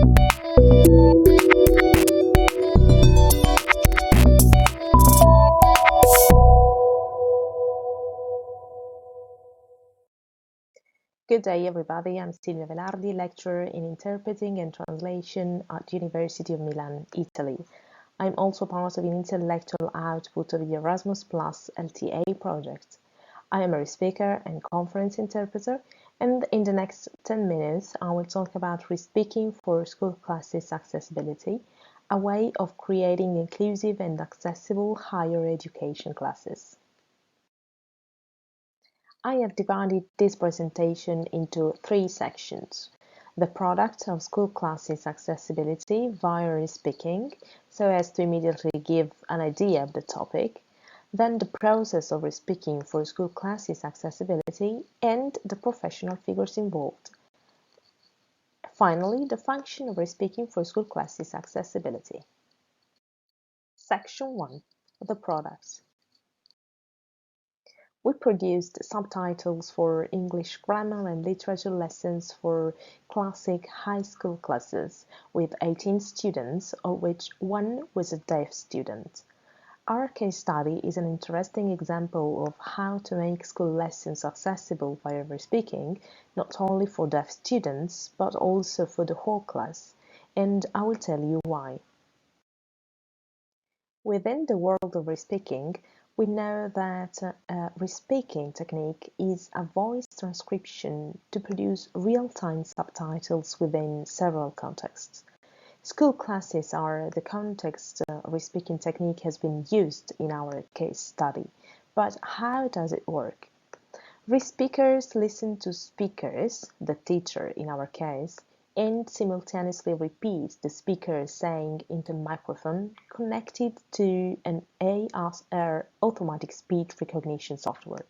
Good day, everybody. I'm Silvia Velardi, lecturer in Interpreting and Translation at University of Milan, Italy. I'm also part of an intellectual output of the Erasmus Plus LTA project. I am a speaker and conference interpreter, and in the next 10 minutes, I will talk about Respeaking for School Classes Accessibility, a way of creating inclusive and accessible higher education classes. I have divided this presentation into three sections: the product of school classes accessibility via Respeaking, so as to immediately give an idea of the topic, then the process of Respeaking for school classes accessibility, and the professional figures involved. Finally, the function of Respeaking for school classes accessibility. Section 1. The products. We produced subtitles for English grammar and literature lessons for classic high school classes with 18 students, of which one was a deaf student. Our case study is an interesting example of how to make school lessons accessible via Respeaking, not only for deaf students, but also for the whole class, and I will tell you why. Within the world of Respeaking, we know that Respeaking technique is a voice transcription to produce real-time subtitles within several contexts. School classes are the context Respeaking technique has been used in our case study. But how does it work? Respeakers listen to speakers, the teacher in our case, and simultaneously repeat the speaker saying into microphone connected to an ASR automatic speech recognition software.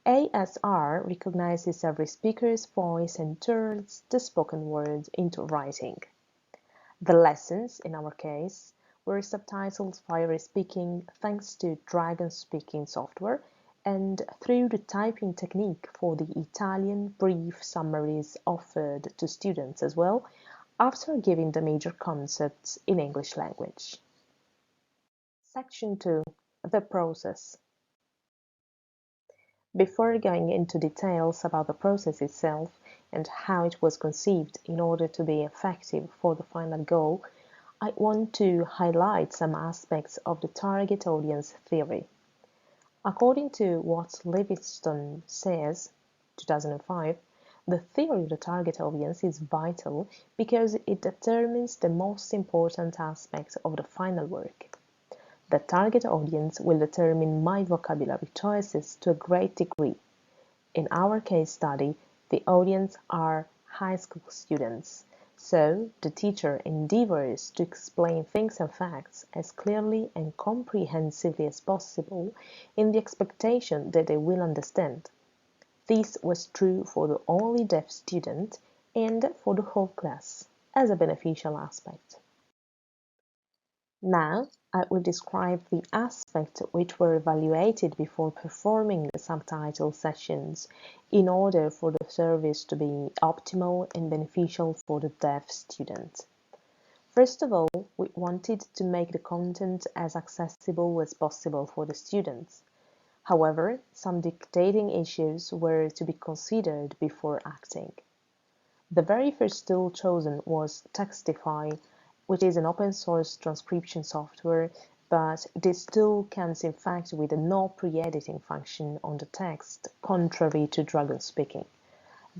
ASR recognizes every speaker's voice and turns the spoken word into writing. The lessons, in our case, were subtitled via Respeaking thanks to Dragon Speaking software and through the typing technique for the Italian brief summaries offered to students as well, after giving the major concepts in English language. Section 2. The process. Before going into details about the process itself and how it was conceived in order to be effective for the final goal, I want to highlight some aspects of the target audience theory. According to what Livingstone says, 2005, the theory of the target audience is vital because it determines the most important aspects of the final work. The target audience will determine my vocabulary choices to a great degree. In our case study, the audience are high school students, so the teacher endeavors to explain things and facts as clearly and comprehensively as possible in the expectation that they will understand. This was true for the only deaf student and for the whole class, as a beneficial aspect. Now, I will describe the aspects which were evaluated before performing the subtitle sessions in order for the service to be optimal and beneficial for the deaf student. First of all, we wanted to make the content as accessible as possible for the students. However, some dictating issues were to be considered before acting. The very first tool chosen was Textify, which is an open-source transcription software, but this tool comes in fact with a no pre-editing function on the text, contrary to Dragon Speaking.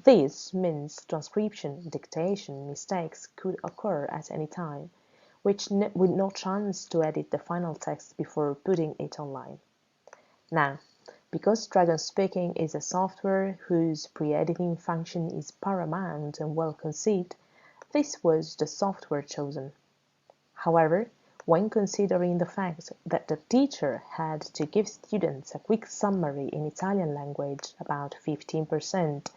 This means transcription, dictation mistakes could occur at any time, with no chance to edit the final text before putting it online. Now, because Dragon Speaking is a software whose pre-editing function is paramount and well conceived, this was the software chosen. However, when considering the fact that the teacher had to give students a quick summary in Italian language, about 15%,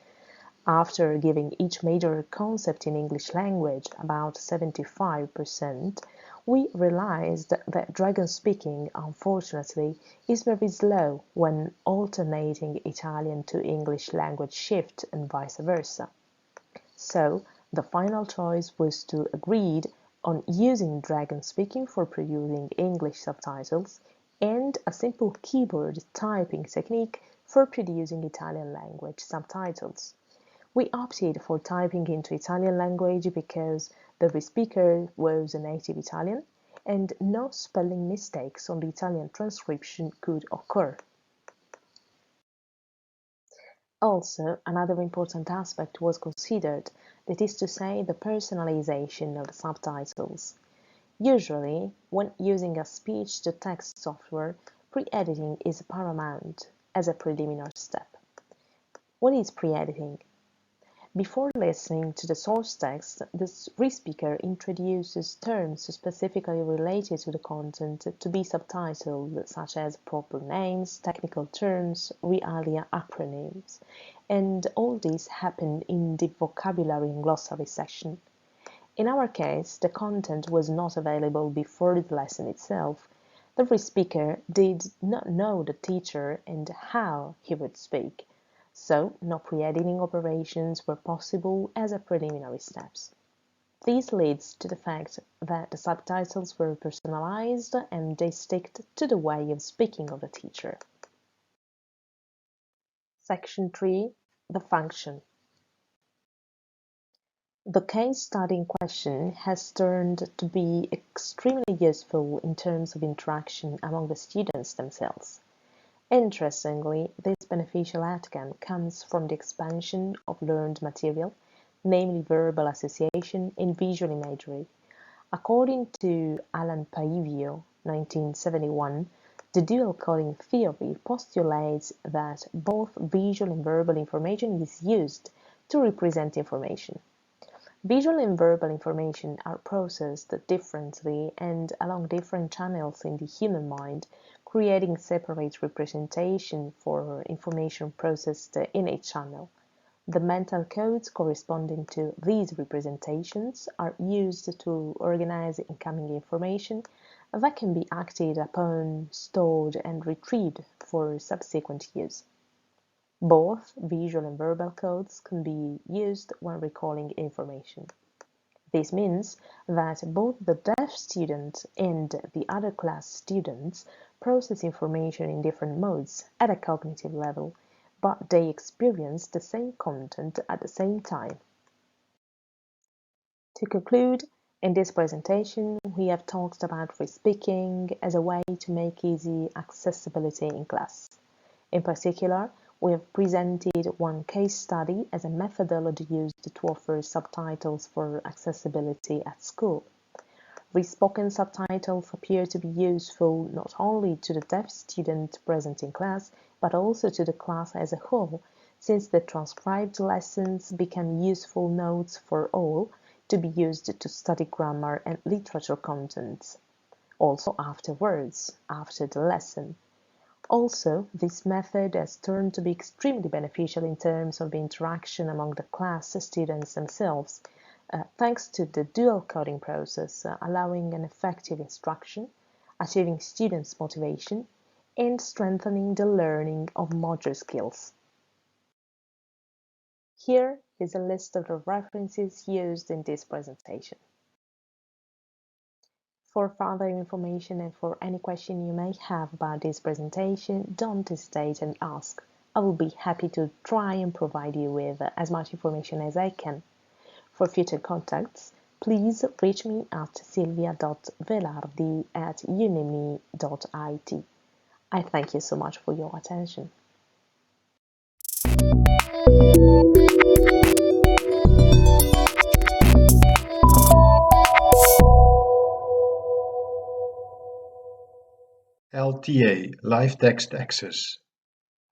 after giving each major concept in English language, about 75%, we realized that Dragon Speaking, unfortunately, is very slow when alternating Italian to English language shift and vice versa. So, The final choice was to agreed on using Dragon Speaking for producing English subtitles and a simple keyboard typing technique for producing Italian language subtitles. We opted for typing into Italian language because the speaker was a native Italian and no spelling mistakes on the Italian transcription could occur. Also, another important aspect was considered, that is to say, the personalization of the subtitles. Usually, when using a speech-to-text software, pre-editing is paramount as a preliminary step. What is pre-editing? Before listening to the source text, the re-speaker introduces terms specifically related to the content to be subtitled, such as proper names, technical terms, realia, acronyms, and all this happened in the vocabulary and glossary section. In our case, the content was not available before the lesson itself. The re-speaker did not know the teacher and how he would speak, so no pre-editing operations were possible as a preliminary steps. This leads to the fact that the subtitles were personalized and they stick to the way of speaking of the teacher. Section 3. The function. The case study in question has turned to be extremely useful in terms of interaction among the students themselves. Interestingly, this beneficial outcome comes from the expansion of learned material, namely verbal association and visual imagery. According to Alan Paivio, 1971, the dual coding theory postulates that both visual and verbal information is used to represent information. Visual and verbal information are processed differently and along different channels in the human mind, creating separate representation for information processed in each channel. The mental codes corresponding to these representations are used to organize incoming information that can be acted upon, stored, and retrieved for subsequent use. Both visual and verbal codes can be used when recalling information. This means that both the deaf student and the other class students process information in different modes at a cognitive level, but they experience the same content at the same time. To conclude, in this presentation, we have talked about free speaking as a way to make easy accessibility in class. In particular, we have presented one case study as a methodology used to offer subtitles for accessibility at school. Respoken subtitles appear to be useful not only to the deaf student present in class, but also to the class as a whole, since the transcribed lessons become useful notes for all to be used to study grammar and literature contents. Also afterwards, after the lesson. Also, this method has turned to be extremely beneficial in terms of the interaction among the class students themselves, thanks to the dual coding process, allowing an effective instruction, achieving students' motivation, and strengthening the learning of motor skills. Here is a list of the references used in this presentation. For further information and for any question you may have about this presentation, don't hesitate and ask. I will be happy to try and provide you with as much information as I can. For future contacts, please reach me at silvia.velardi@unimi.it. I thank you so much for your attention. LTA Live Text Access,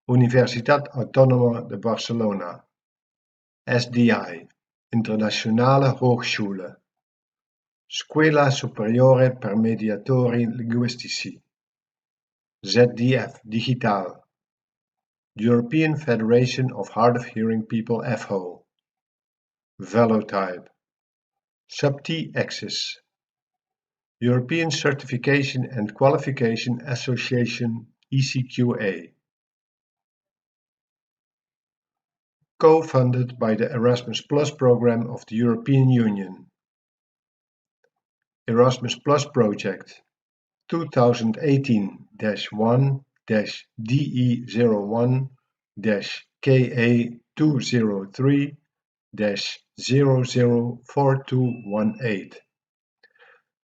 Universitat Autónoma de Barcelona, SDI, Internationale Hochschule, Scuola Superiore per Mediatori Linguistici, ZDF Digital, European Federation of Hard of Hearing People FHO, Velotype, SUBT Access, European Certification and Qualification Association ECQA. co-funded by the Erasmus Plus program of the European Union. Erasmus Plus project 2018-1-DE01-KA203-004218.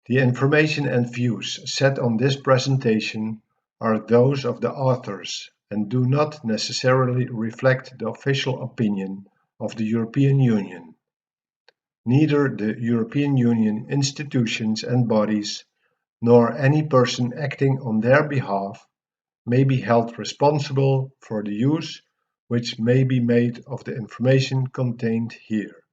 The information and views set on this presentation are those of the authors and do not necessarily reflect the official opinion of the European Union. Neither the European Union institutions and bodies, nor any person acting on their behalf, may be held responsible for the use which may be made of the information contained here.